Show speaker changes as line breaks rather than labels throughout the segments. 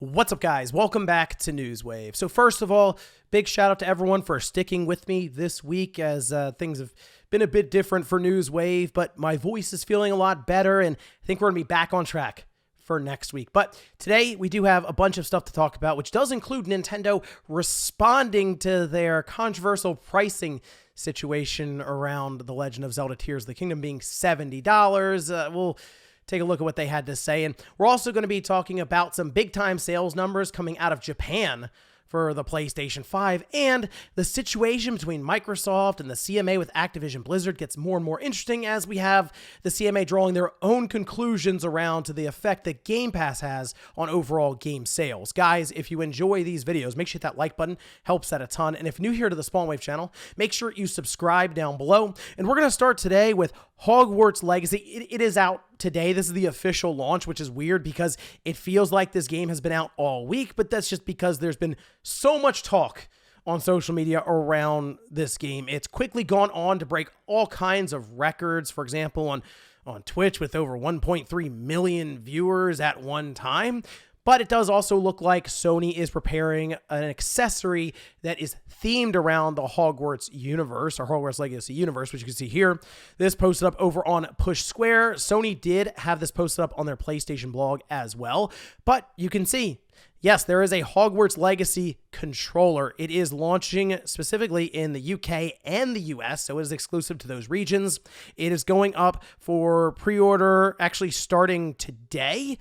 What's up, guys? Welcome back to Newswave. So first of all, big shout out to everyone for sticking with me this week as things have been a bit different for Newswave, but my voice is feeling a lot better and I think we're going to be back on track for next week. But today we do have a bunch of stuff to talk about, which does include Nintendo responding to their controversial pricing situation around The Legend of Zelda Tears of the Kingdom being $70. We'll take a look at what they had to say. And we're also going to be talking about some big time sales numbers coming out of Japan for the PlayStation 5, and the situation between Microsoft and the CMA with Activision Blizzard gets more and more interesting as we have the CMA drawing their own conclusions around to the effect that Game Pass has on overall game sales. Guys, if you enjoy these videos, make sure you hit that like button, helps that a ton. And if new here to the Spawnwave channel, make sure you subscribe down below. And we're going to start today with Hogwarts Legacy. It is out today. This is the official launch, which is weird because it feels like this game has been out all week, but that's just because there's been so much talk on social media around this game. It's quickly gone on to break all kinds of records, for example, on Twitch with over 1.3 million viewers at one time. But it does also look like Sony is preparing an accessory that is themed around the Hogwarts universe, or Hogwarts Legacy universe, which you can see here. This posted up over on Push Square. Sony did have this posted up on their PlayStation blog as well. But you can see, yes, there is a Hogwarts Legacy controller. It is launching specifically in the UK and the US, so it is exclusive to those regions. It is going up for pre-order actually starting today.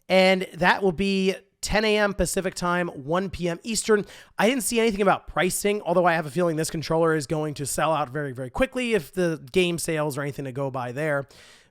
And that will be 10 a.m. Pacific time, 1 p.m. Eastern. I didn't see anything about pricing, although I have a feeling this controller is going to sell out very, very quickly if the game sales or anything to go by there.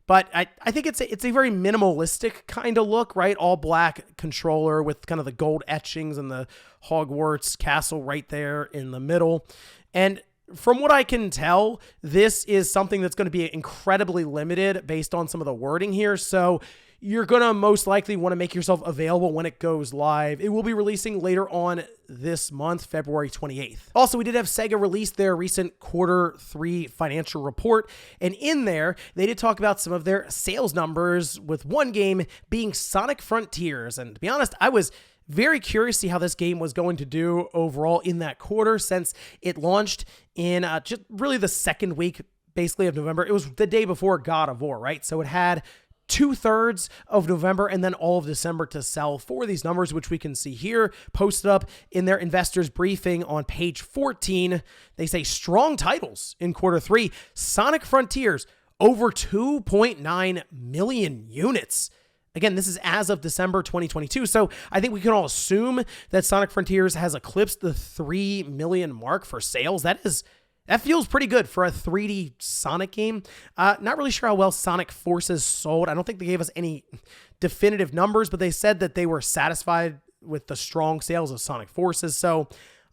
But I think it's a very minimalistic kind of look, right? All black controller with kind of the gold etchings and the Hogwarts castle right there in the middle. And from what I can tell, this is something that's going to be incredibly limited based on some of the wording here. So you're going to most likely want to make yourself available when it goes live. It will be releasing later on this month, February 28th. Also, we did have Sega release their recent Q3 financial report, and in there, they did talk about some of their sales numbers, with one game being Sonic Frontiers. And to be honest, I was very curious to see how this game was going to do overall in that quarter, since it launched in just really the second week, basically, of November. It was the day before God of War, right? So it had 2/3 of November and then all of December to sell for these numbers, which we can see here posted up in their investors briefing on page 14. They say strong titles in Q3. Sonic Frontiers, over 2.9 million units. Again, this is as of December 2022. So I think we can all assume that Sonic Frontiers has eclipsed the 3 million mark for sales. That feels pretty good for a 3D Sonic game. Not really sure how well Sonic Forces sold. I don't think they gave us any definitive numbers, but they said that they were satisfied with the strong sales of Sonic Forces. So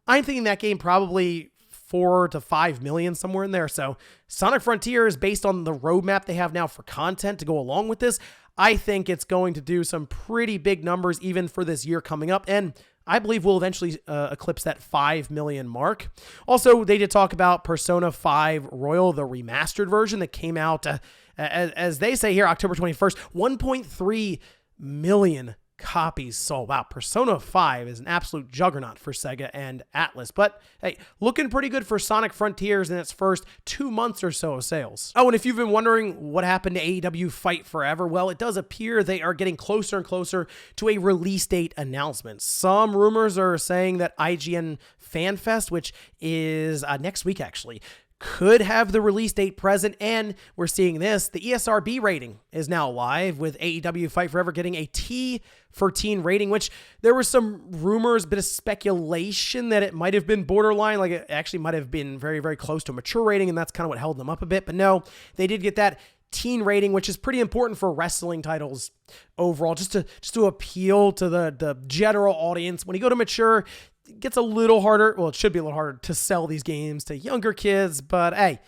I'm thinking that game probably 4 to 5 million, somewhere in there. So Sonic Frontiers, based on the roadmap they have now for content to go along with this, I think it's going to do some pretty big numbers even for this year coming up. And I believe we'll eventually eclipse that 5 million mark. Also, they did talk about Persona 5 Royal, the remastered version that came out, as they say here, October 21st, 1.3 million copies sold. Wow, Persona 5 is an absolute juggernaut for Sega and Atlas. But hey, looking pretty good for Sonic Frontiers in its first 2 months or so of sales. Oh, and if you've been wondering what happened to AEW Fight Forever, well, it does appear they are getting closer and closer to a release date announcement. Some rumors are saying that IGN FanFest, which is next week actually, could have the release date present, and we're seeing this. The ESRB rating is now live, with AEW Fight Forever getting a T for teen rating, which there were some rumors, bit of speculation that it might have been borderline, like it actually might have been very, very close to a mature rating, and that's kind of what held them up a bit. But no, they did get that teen rating, which is pretty important for wrestling titles overall, just to appeal to the general audience. When you go to mature, it gets a little harder. Well, it should be a little harder to sell these games to younger kids, but hey,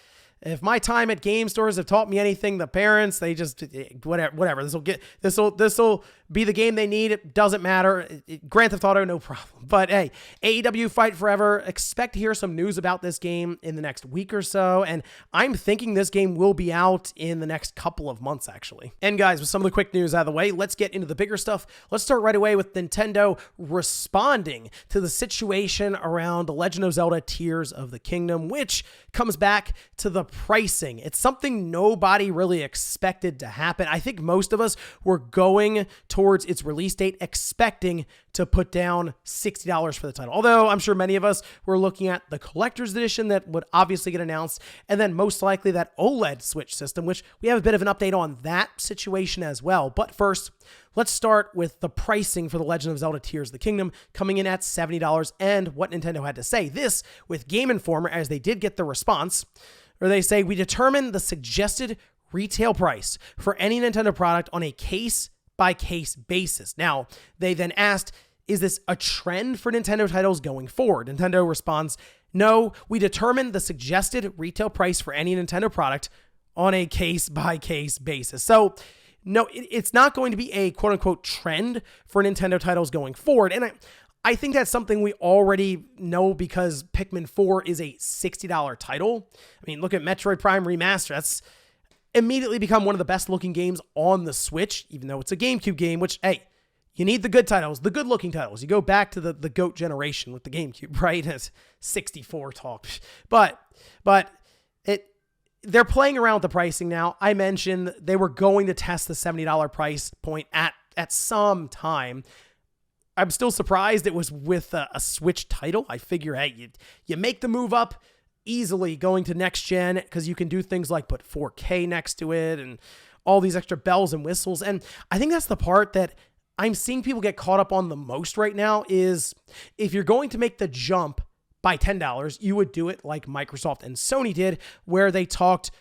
if my time at game stores have taught me anything, the parents, they just whatever. This will be the game they need. It doesn't matter. Grand Theft Auto, no problem. But hey, AEW Fight Forever, expect to hear some news about this game in the next week or so. And I'm thinking this game will be out in the next couple of months, actually. And guys, with some of the quick news out of the way, let's get into the bigger stuff. Let's start right away with Nintendo responding to the situation around The Legend of Zelda Tears of the Kingdom, which comes back to the pricing. It's something nobody really expected to happen. I think most of us were going towards its release date expecting to put down $60 for the title. Although I'm sure many of us were looking at the collector's edition that would obviously get announced, and then most likely that OLED Switch system, which we have a bit of an update on that situation as well. But first, let's start with the pricing for The Legend of Zelda Tears of the Kingdom, coming in at $70, and what Nintendo had to say. This with Game Informer, as they did get the response, where they say, we determine the suggested retail price for any Nintendo product on a case-by-case basis. Now, they then asked, is this a trend for Nintendo titles going forward? Nintendo responds, no, we determine the suggested retail price for any Nintendo product on a case-by-case basis. So, no, it's not going to be a quote-unquote trend for Nintendo titles going forward. And I think that's something we already know because Pikmin 4 is a $60 title. I mean, look at Metroid Prime Remaster. That's immediately become one of the best looking games on the Switch, even though it's a GameCube game, which, hey, you need the good titles, the good looking titles. You go back to the GOAT generation with the GameCube, right? It's 64 talk. But they're playing around with the pricing now. I mentioned they were going to test the $70 price point at some time. I'm still surprised it was with a Switch title. I figure, hey, you make the move up easily going to next gen because you can do things like put 4K next to it and all these extra bells and whistles. And I think that's the part that I'm seeing people get caught up on the most right now is if you're going to make the jump by $10, you would do it like Microsoft and Sony did, where they talked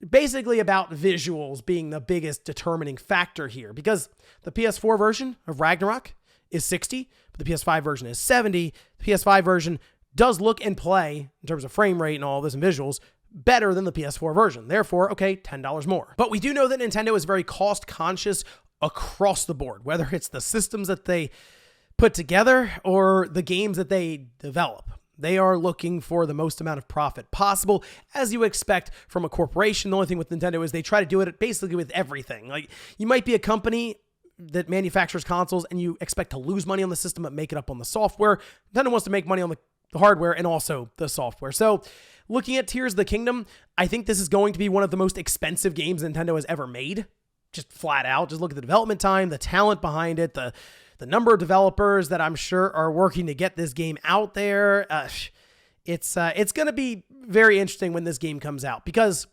basically about visuals being the biggest determining factor here, because the PS4 version of Ragnarok is $60, but the PS5 version is $70. The PS5 version does look and play, in terms of frame rate and all this and visuals, better than the PS4 version. Therefore, okay, $10 more. But we do know that Nintendo is very cost conscious across the board, whether it's the systems that they put together or the games that they develop. They are looking for the most amount of profit possible, as you expect from a corporation. The only thing with Nintendo is they try to do it basically with everything. Like, you might be a company that manufactures consoles and you expect to lose money on the system but make it up on the software. Nintendo wants to make money on the hardware and also the software. So looking at Tears of the Kingdom, I think this is going to be one of the most expensive games Nintendo has ever made. Just flat out. Just look at the development time, the talent behind it, the number of developers that I'm sure are working to get this game out there. It's going to be very interesting when this game comes out, because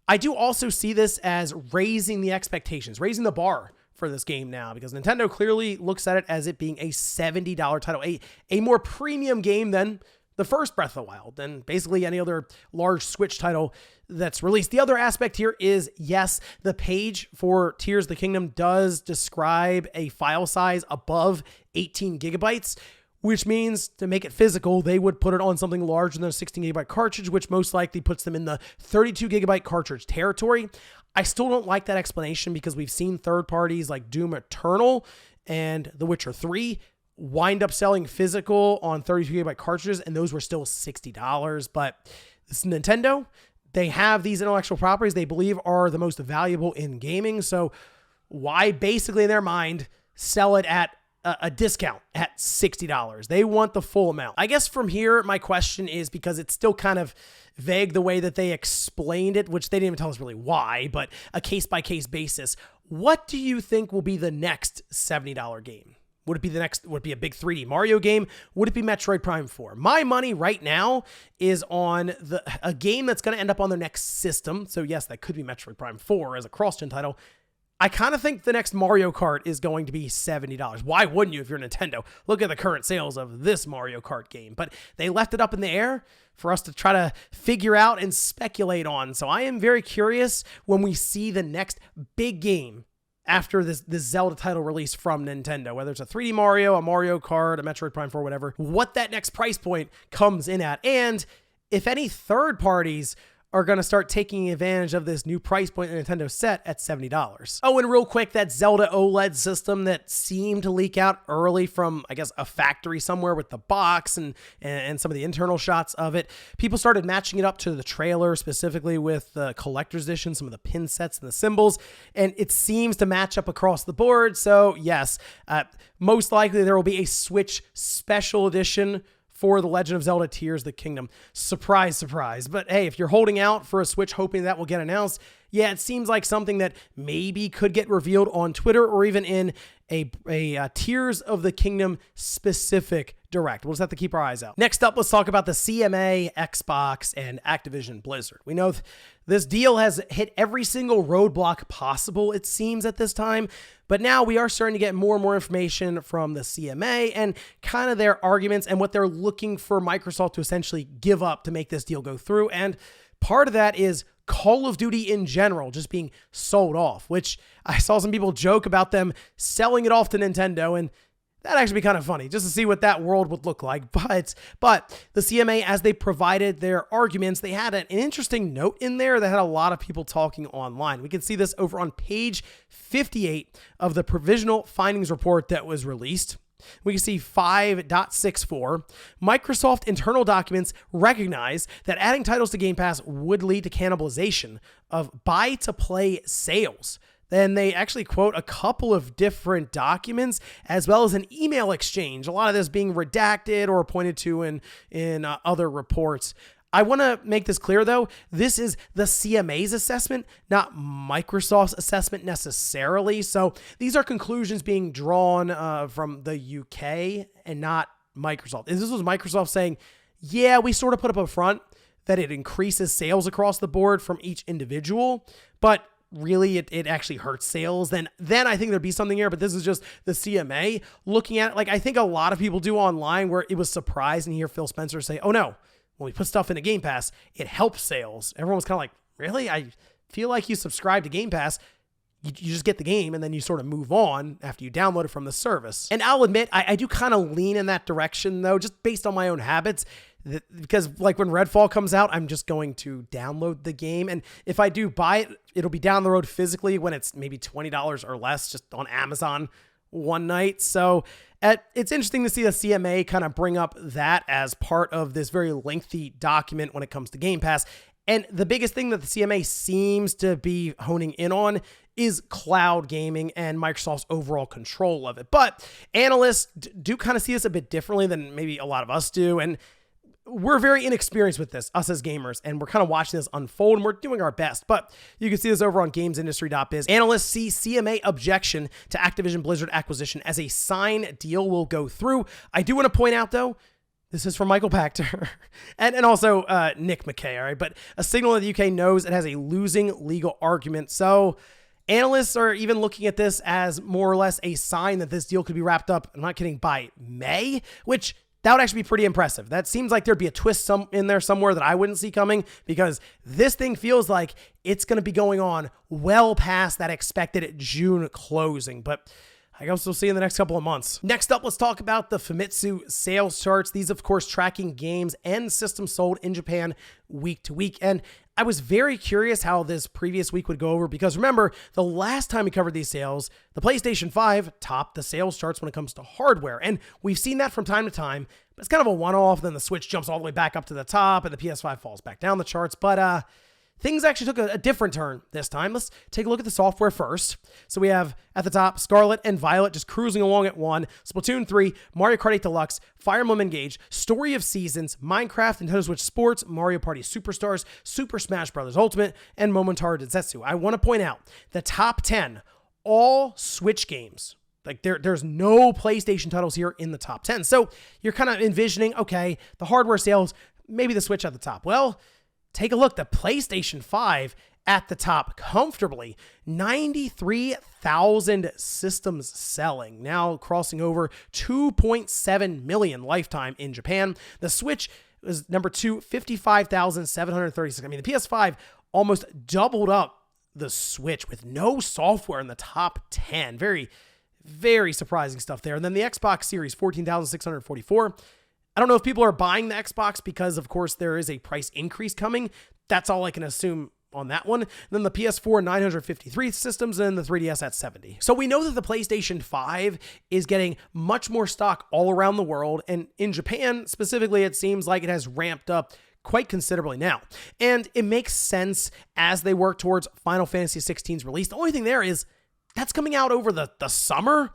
I do also see this as raising the expectations, raising the bar for this game now, because Nintendo clearly looks at it as it being a $70 title, a more premium game than the first Breath of the Wild, than basically any other large Switch title that's released. The other aspect here is, yes, the page for Tears of the Kingdom does describe a file size above 18 gigabytes, which means to make it physical, they would put it on something larger than a 16 gigabyte cartridge, which most likely puts them in the 32 gigabyte cartridge territory. I still don't like that explanation, because we've seen third parties like Doom Eternal and The Witcher 3 wind up selling physical on 32 gigabyte cartridges, and those were still $60. But this is Nintendo. They have these intellectual properties they believe are the most valuable in gaming. So why basically in their mind sell it at a discount at $60? They want the full amount. I guess from here, my question is, because it's still kind of vague the way that they explained it, which they didn't even tell us really why, but a case-by-case basis. What do you think will be the next $70 game? Would it be a big 3D Mario game? Would it be Metroid Prime 4? My money right now is on a game that's going to end up on the next system. So yes, that could be Metroid Prime 4 as a cross-gen title. I kind of think the next Mario Kart is going to be $70. Why wouldn't you if you're Nintendo? Look at the current sales of this Mario Kart game. But they left it up in the air for us to try to figure out and speculate on. So I am very curious when we see the next big game after this Zelda title release from Nintendo, whether it's a 3D Mario, a Mario Kart, a Metroid Prime 4, whatever, what that next price point comes in at. And if any third parties are going to start taking advantage of this new price point in Nintendo set at $70. Oh, and real quick, that Zelda OLED system that seemed to leak out early from, I guess, a factory somewhere with the box and some of the internal shots of it. People started matching it up to the trailer, specifically with the collector's edition, some of the pin sets and the symbols, and it seems to match up across the board. So yes, most likely there will be a Switch special edition for The Legend of Zelda Tears of the Kingdom. Surprise, surprise. But hey, if you're holding out for a Switch hoping that will get announced, yeah, it seems like something that maybe could get revealed on Twitter or even in a Tears of the Kingdom specific direct. We'll just have to keep our eyes out. Next up, let's talk about the CMA, Xbox, and Activision Blizzard. We know this deal has hit every single roadblock possible, it seems, at this time. But now we are starting to get more and more information from the CMA and kind of their arguments and what they're looking for Microsoft to essentially give up to make this deal go through. And part of that is Call of Duty in general just being sold off, which I saw some people joke about them selling it off to Nintendo, and that'd actually be kind of funny just to see what that world would look like. But the CMA, as they provided their arguments, they had an interesting note in there that had a lot of people talking online. We can see this over on page 58 of the provisional findings report that was released. We can see 5.64. Microsoft internal documents recognize that adding titles to Game Pass would lead to cannibalization of buy-to-play sales. Then they actually quote a couple of different documents as well as an email exchange, a lot of this being redacted or pointed to in other reports. I want to make this clear, though. This is the CMA's assessment, not Microsoft's assessment necessarily. So these are conclusions being drawn from the UK and not Microsoft. This was Microsoft saying, yeah, we sort of put up a front that it increases sales across the board from each individual, but really it actually hurts sales, then I think there'd be something here. But this is just the CMA looking at it like I think a lot of people do online, where it was surprised and hear Phil Spencer say, oh no, when we put stuff into Game Pass, it helps sales. Everyone was kind of like, really? I feel like you subscribe to Game Pass, you just get the game and then you sort of move on after you download it from the service. And I'll admit, I do kind of lean in that direction though, just based on my own habits. Because like when Redfall comes out, I'm just going to download the game. And if I do buy it, it'll be down the road physically when it's maybe $20 or less just on Amazon one night. So it's interesting to see the CMA kind of bring up that as part of this very lengthy document when it comes to Game Pass. And the biggest thing that the CMA seems to be honing in on is cloud gaming and Microsoft's overall control of it. But analysts do kind of see this a bit differently than maybe a lot of us do. And we're very inexperienced with this, us as gamers, and we're kind of watching this unfold, and we're doing our best. But you can see this over on gamesindustry.biz. Analysts see CMA objection to Activision Blizzard acquisition as a sign deal will go through. I do want to point out, though, this is from Michael Pachter and also Nick McKay, all right? But a signal that the UK knows it has a losing legal argument. So analysts are even looking at this as more or less a sign that this deal could be wrapped up, I'm not kidding, by May, which that would actually be pretty impressive. That seems like there'd be a twist in there somewhere that I wouldn't see coming, because this thing feels like it's going to be going on well past that expected June closing. But I guess we'll see in the next couple of months. Next up, let's talk about the Famitsu sales charts. These, of course, tracking games and systems sold in Japan week to week. And I was very curious how this previous week would go over, because remember, the last time we covered these sales, the PlayStation 5 topped the sales charts when it comes to hardware. And we've seen that from time to time, but it's kind of a one-off. Then the Switch jumps all the way back up to the top and the PS5 falls back down the charts. But things actually took a different turn this time. Let's take a look at the software first. So we have at the top Scarlet and Violet just cruising along at 1, Splatoon 3, Mario Kart 8 Deluxe, Fire Emblem Engage, Story of Seasons, Minecraft, Nintendo Switch Sports, Mario Party Superstars, Super Smash Bros. Ultimate, and Momotaro Densetsu. I want to point out the top 10, all Switch games. Like there's no PlayStation titles here in the top 10. So you're kind of envisioning, okay, the hardware sales, maybe the Switch at the top. Well, take a look, the PlayStation 5 at the top comfortably, 93,000 systems selling, now crossing over 2.7 million lifetime in Japan. The Switch is number 2, 55,736. I mean, the PS5 almost doubled up the Switch with no software in the top 10. Very, very surprising stuff there. And then the Xbox Series, 14,644. I don't know if people are buying the Xbox because, of course, there is a price increase coming. That's all I can assume on that one. And then the PS4 953 systems and the 3DS at 70. So we know that the PlayStation 5 is getting much more stock all around the world. And in Japan specifically, it seems like it has ramped up quite considerably now. And it makes sense as they work towards Final Fantasy 16's release. The only thing there is that's coming out over the summer.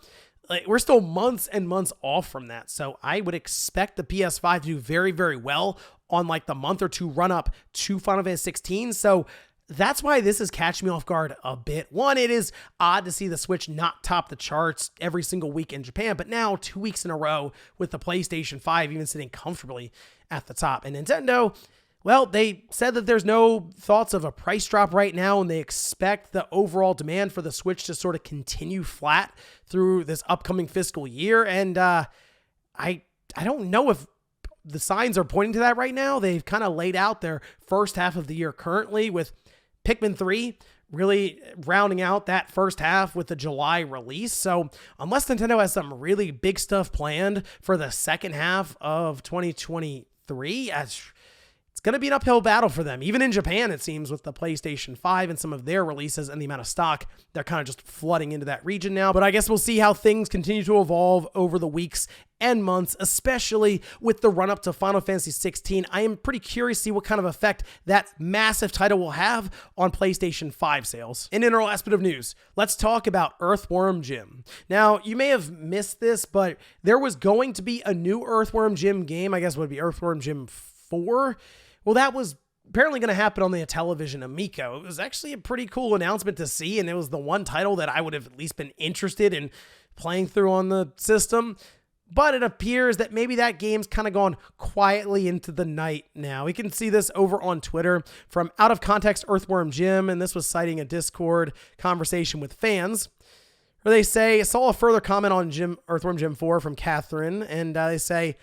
Like, we're still months and months off from that. So I would expect the PS5 to do very, very well on like the month or two run up to Final Fantasy 16. So that's why this is catching me off guard a bit. One, it is odd to see the Switch not top the charts every single week in Japan, but now 2 weeks in a row with the PlayStation 5 even sitting comfortably at the top. And Nintendo, well, they said that there's no thoughts of a price drop right now, and they expect the overall demand for the Switch to sort of continue flat through this upcoming fiscal year. And I don't know if the signs are pointing to that right now. They've kind of laid out their first half of the year currently with Pikmin 3 really rounding out that first half with the July release. So unless Nintendo has some really big stuff planned for the second half of 2023, it's going to be an uphill battle for them. Even in Japan, it seems, with the PlayStation 5 and some of their releases and the amount of stock, they're kind of just flooding into that region now. But I guess we'll see how things continue to evolve over the weeks and months, especially with the run-up to Final Fantasy 16. I am pretty curious to see what kind of effect that massive title will have on PlayStation 5 sales. And in our last bit of news, let's talk about Earthworm Jim. Now, you may have missed this, but there was going to be a new Earthworm Jim game. I guess it would be Earthworm Jim 4. Well, that was apparently going to happen on the Television Amico. It was actually a pretty cool announcement to see, and it was the one title that I would have at least been interested in playing through on the system. But it appears that maybe that game's kind of gone quietly into the night now. We can see this over on Twitter from Out of Context Earthworm Jim, and this was citing a Discord conversation with fans, where they say, saw a further comment on Earthworm Jim 4 from Catherine, and they say,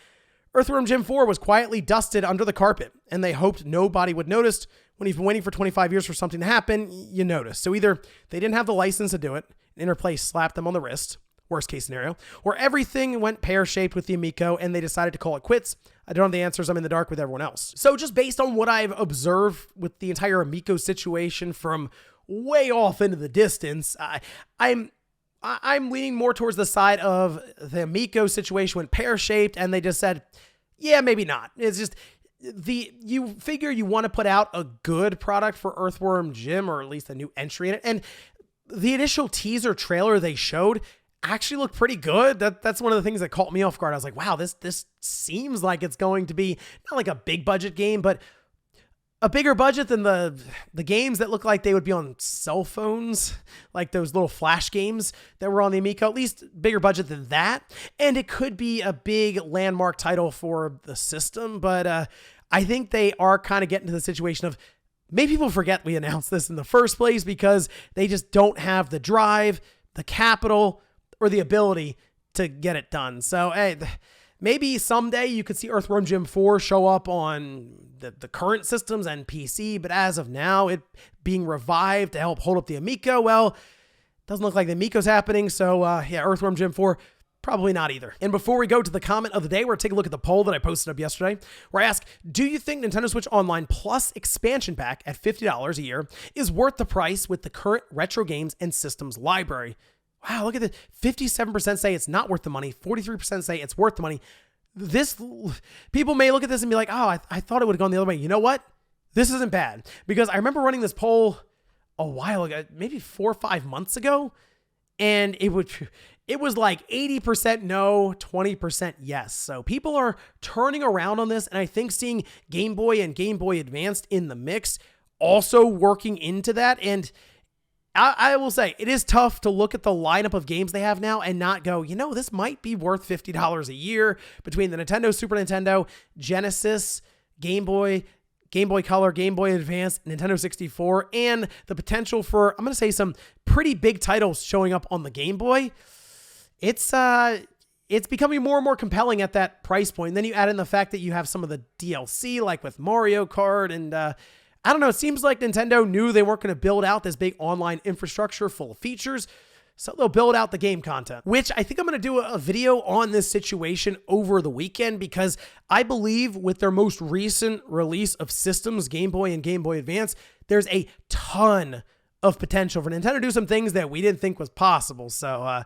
Earthworm Jim 4 was quietly dusted under the carpet, and they hoped nobody would notice. When you've been waiting for 25 years for something to happen, you notice. So either they didn't have the license to do it, Interplay slapped them on the wrist, worst case scenario, or everything went pear-shaped with the Amico, and they decided to call it quits. I don't have the answers. I'm in the dark with everyone else. So just based on what I've observed with the entire Amico situation from way off into the distance, I'm leaning more towards the side of the Amico situation went pear-shaped, and they just said, yeah, maybe not. It's just, you figure you want to put out a good product for Earthworm Jim, or at least a new entry in it. And the initial teaser trailer they showed actually looked pretty good. That's one of the things that caught me off guard. I was like, wow, this seems like it's going to be not like a big budget game, but a bigger budget than the games that look like they would be on cell phones, like those little flash games that were on the Amico, at least bigger budget than that. And it could be a big landmark title for the system, but I think they are kind of getting to the situation of maybe people forget we announced this in the first place because they just don't have the drive, the capital, or the ability to get it done. So, hey, maybe someday you could see Earthworm Jim 4 show up on the current systems and PC, but as of now, it being revived to help hold up the Amico, well, doesn't look like the Amico's happening, so yeah, Earthworm Jim 4, probably not either. And before we go to the comment of the day, we're going to take a look at the poll that I posted up yesterday, where I ask, do you think Nintendo Switch Online Plus expansion pack at $50 a year is worth the price with the current retro games and systems library? Wow, look at this. 57% say it's not worth the money. 43% say it's worth the money. People may look at this and be like, oh, I thought it would have gone the other way. You know what? This isn't bad, because I remember running this poll a while ago, maybe 4 or 5 months ago, and it was like 80% no, 20% yes. So people are turning around on this, and I think seeing Game Boy and Game Boy Advanced in the mix also working into that. And I will say, it is tough to look at the lineup of games they have now and not go, this might be worth $50 a year between the Nintendo, Super Nintendo, Genesis, Game Boy Color, Game Boy Advance, Nintendo 64, and the potential for, I'm going to say, some pretty big titles showing up on the Game Boy. It's becoming more and more compelling at that price point. And then you add in the fact that you have some of the DLC, like with Mario Kart, and I don't know, it seems like Nintendo knew they weren't going to build out this big online infrastructure full of features. So they'll build out the game content, which I think I'm going to do a video on this situation over the weekend, because I believe with their most recent release of systems, Game Boy and Game Boy Advance, there's a ton of potential for Nintendo to do some things that we didn't think was possible. So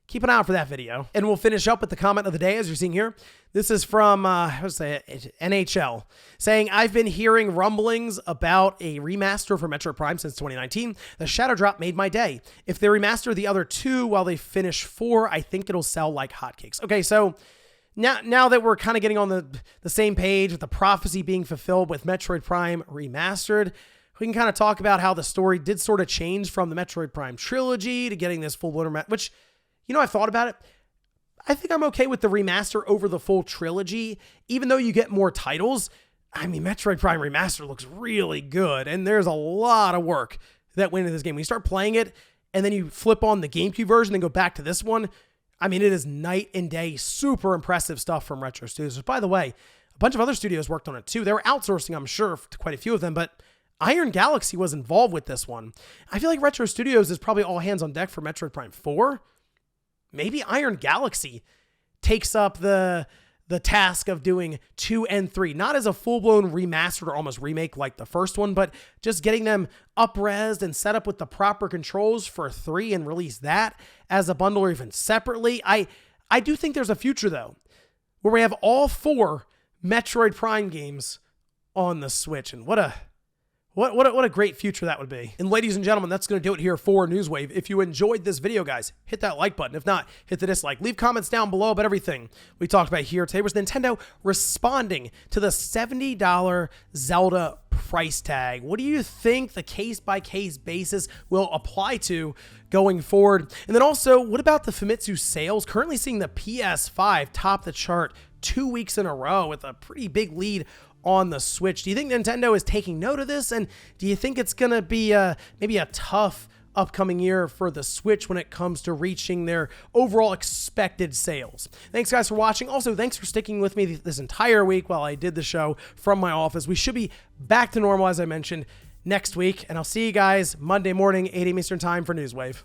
keep an eye out for that video. And we'll finish up with the comment of the day, as you're seeing here. This is from, NHL, saying, I've been hearing rumblings about a remaster for Metroid Prime since 2019. The Shadow Drop made my day. If they remaster the other two while they finish 4, I think it'll sell like hotcakes. Okay, so now that we're kind of getting on the same page with the prophecy being fulfilled with Metroid Prime Remastered, we can kind of talk about how the story did sort of change from the Metroid Prime trilogy to getting this full-blown remaster, which, I've thought about it. I think I'm okay with the remaster over the full trilogy, even though you get more titles. I mean, Metroid Prime Remaster looks really good, and there's a lot of work that went into this game. When you start playing it, and then you flip on the GameCube version and go back to this one, I mean, it is night and day, super impressive stuff from Retro Studios. By the way, a bunch of other studios worked on it too. They were outsourcing, I'm sure, to quite a few of them, but Iron Galaxy was involved with this one. I feel like Retro Studios is probably all hands on deck for Metroid Prime 4. Maybe Iron Galaxy takes up the task of doing 2 and 3, not as a full-blown remastered or almost remake like the first one, but just getting them up-resed and set up with the proper controls for 3 and release that as a bundle or even separately. I do think there's a future, though, where we have all 4 Metroid Prime games on the Switch, and what a great future that would be. And ladies and gentlemen, that's going to do it here for Newswave. If you enjoyed this video, guys, hit that like button. If not, hit the dislike. Leave comments down below about everything we talked about here today. Was Nintendo responding to the $70 Zelda price tag? What do you think the case-by-case basis will apply to going forward? And then also, what about the Famitsu sales? Currently seeing the PS5 top the chart 2 weeks in a row with a pretty big lead on the Switch. Do you think Nintendo is taking note of this? And do you think it's going to be maybe a tough upcoming year for the Switch when it comes to reaching their overall expected sales? Thanks, guys, for watching. Also, thanks for sticking with me this entire week while I did the show from my office. We should be back to normal, as I mentioned, next week. And I'll see you guys Monday morning, 8 a.m. Eastern Time for Newswave.